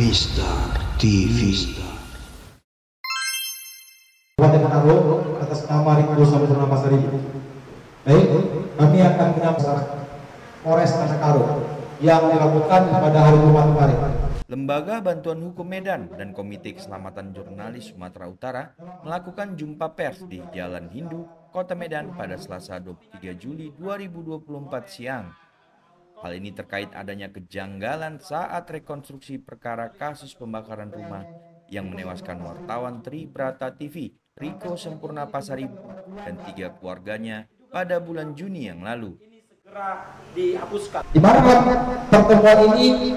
Mistar TV. Kabupaten Manado atas nama Riko Sampurna Pasari. Baik, kami akan menyapa Polres Tanah yang dilakukan pada hari Jumat kemarin. Lembaga Bantuan Hukum Medan dan Komite Keselamatan Jurnalis Sumatera Utara melakukan jumpa pers di Jalan Hindu, Kota Medan pada Selasa 23 Juli 2024 siang. Hal ini terkait adanya kejanggalan saat rekonstruksi perkara kasus pembakaran rumah yang menewaskan wartawan Tribrata TV, Riko Sampurna Pasaribu, dan 3 keluarganya pada bulan Juni yang lalu. Dihapuskan. Di mana pertemuan ini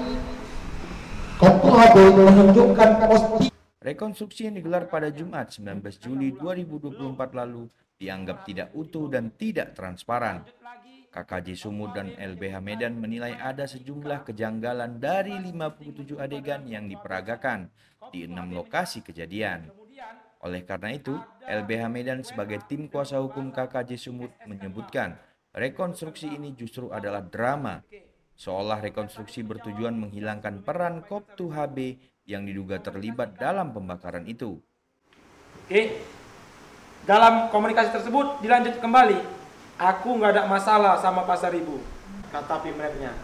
Kompuhab menunjukkan posisi. Rekonstruksi yang digelar pada Jumat 19 Juli 2024 lalu dianggap tidak utuh dan tidak transparan. KKJ Sumut dan LBH Medan menilai ada sejumlah kejanggalan dari 57 adegan yang diperagakan di 6 lokasi kejadian. Oleh karena itu, LBH Medan sebagai tim kuasa hukum KKJ Sumut menyebutkan rekonstruksi ini justru adalah drama, seolah rekonstruksi bertujuan menghilangkan peran Koptu HB yang diduga terlibat dalam pembakaran itu. Oke, dalam komunikasi tersebut dilanjut kembali. Aku nggak ada masalah sama Pasaribu, kata pimretnya.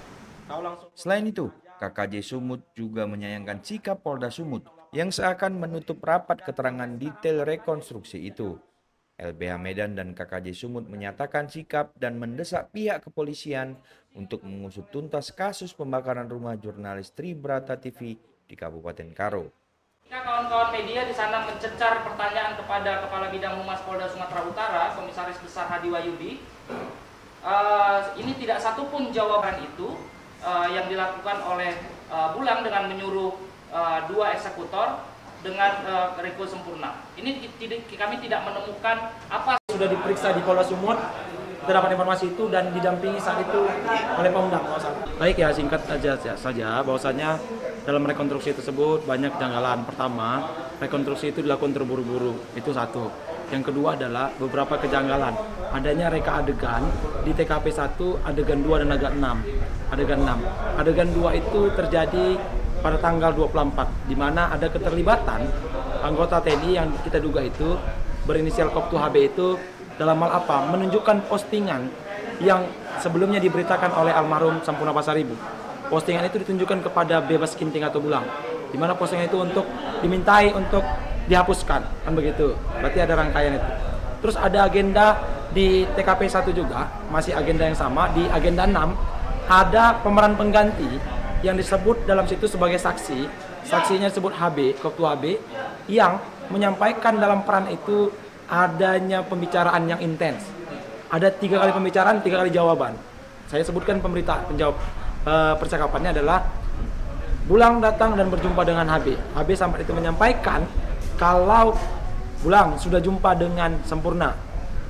Selain itu, KKJ Sumut juga menyayangkan sikap Polda Sumut yang seakan menutup rapat keterangan detail rekonstruksi itu. LBH Medan dan KKJ Sumut menyatakan sikap dan mendesak pihak kepolisian untuk mengusut tuntas kasus pembakaran rumah jurnalis Tribrata TV di Kabupaten Karo. Jika kawan-kawan media di sana mencecar pertanyaan kepada Kepala Bidang Humas Polda Sumatera Utara, Komisaris Besar Hadi Wahyudi, ini tidak satupun jawaban itu yang dilakukan oleh Bulang dengan menyuruh 2 eksekutor dengan Riko Sampurna. Ini kami tidak menemukan apa. Sudah diperiksa di Polda Sumut, terdapat informasi itu dan didampingi saat itu oleh Pemdam. Baik ya, singkat saja bahwasanya dalam rekonstruksi tersebut banyak kejanggalan. Pertama, rekonstruksi itu dilakukan terburu-buru, itu satu. Yang kedua adalah beberapa kejanggalan. Adanya reka adegan di TKP 1, adegan 2 dan adegan 6. Adegan 2 itu terjadi pada tanggal 24, di mana ada keterlibatan anggota TNI yang kita duga itu berinisial Koptu HB itu dalam hal apa? Menunjukkan postingan yang sebelumnya diberitakan oleh almarhum Sampurna Pasaribu. Postingan itu ditunjukkan kepada Bebas Kinting atau Bulang, di mana postingan itu untuk dimintai untuk dihapuskan, kan begitu. Berarti ada rangkaian itu. Terus ada agenda di TKP 1 juga, masih agenda yang sama. Di agenda 6 ada pemeran pengganti yang disebut dalam situ sebagai saksi. Saksinya disebut HB, Koptu HB, yang menyampaikan dalam peran itu adanya pembicaraan yang intens. Ada 3 kali pembicaraan, 3 kali jawaban. Saya sebutkan percakapannya adalah Bulang datang dan berjumpa dengan HB. HB sampai itu menyampaikan kalau Bulang sudah jumpa dengan Sampurna.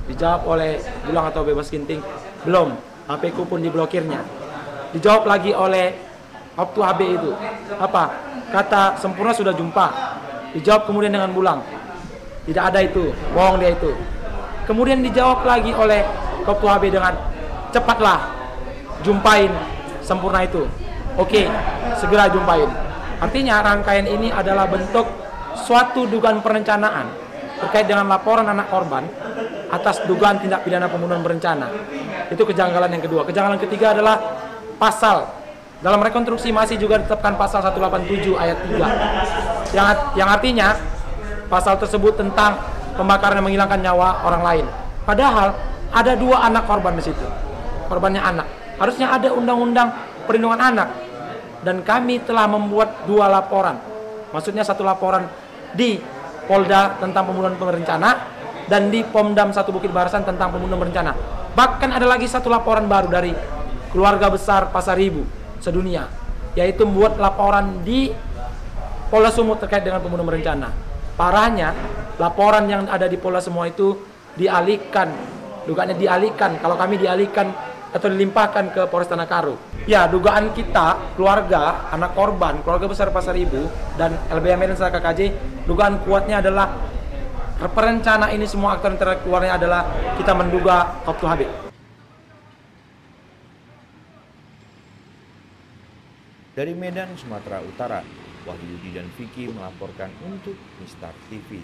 Dijawab oleh Bulang atau Bebas Kinting, belum, HP ku pun diblokirnya. Dijawab lagi oleh Koptu HB itu, apa? Kata Sampurna sudah jumpa. Dijawab kemudian dengan Bulang, tidak ada itu, bohong dia itu. Kemudian dijawab lagi oleh Koptu HB dengan cepatlah jumpain Sampurna itu. Oke, segera jumpain. Artinya rangkaian ini adalah bentuk suatu dugaan perencanaan terkait dengan laporan anak korban atas dugaan tindak pidana pembunuhan berencana. Itu kejanggalan yang kedua. Kejanggalan ketiga adalah pasal. Dalam rekonstruksi masih juga ditetapkan pasal 187 ayat 3. Yang artinya pasal tersebut tentang pembakaran yang menghilangkan nyawa orang lain. Padahal ada 2 anak korban di situ. Korbannya anak. Harusnya ada undang-undang perlindungan anak. Dan kami telah membuat 2 laporan. Maksudnya 1 laporan di Polda tentang pembunuhan berencana dan di Pomdam 1 Bukit Barisan tentang pembunuhan berencana. Bahkan ada lagi 1 laporan baru dari keluarga besar Pasaribu sedunia, yaitu membuat laporan di Polda Sumut terkait dengan pembunuhan berencana. Parahnya, laporan yang ada di Polda semua itu dialihkan, dugaannya dialihkan, kalau kami dialihkan atau dilimpahkan ke Polres Tanah Karo. Ya, dugaan kita, keluarga, anak korban, keluarga besar Pasaribu, dan LBH Medan serta KKJ, dugaan kuatnya adalah perencana ini semua aktor yang terkeluarnya adalah kita menduga Koptu HB. Dari Medan, Sumatera Utara, Wahyudi dan Vicky melaporkan untuk Mistar TV.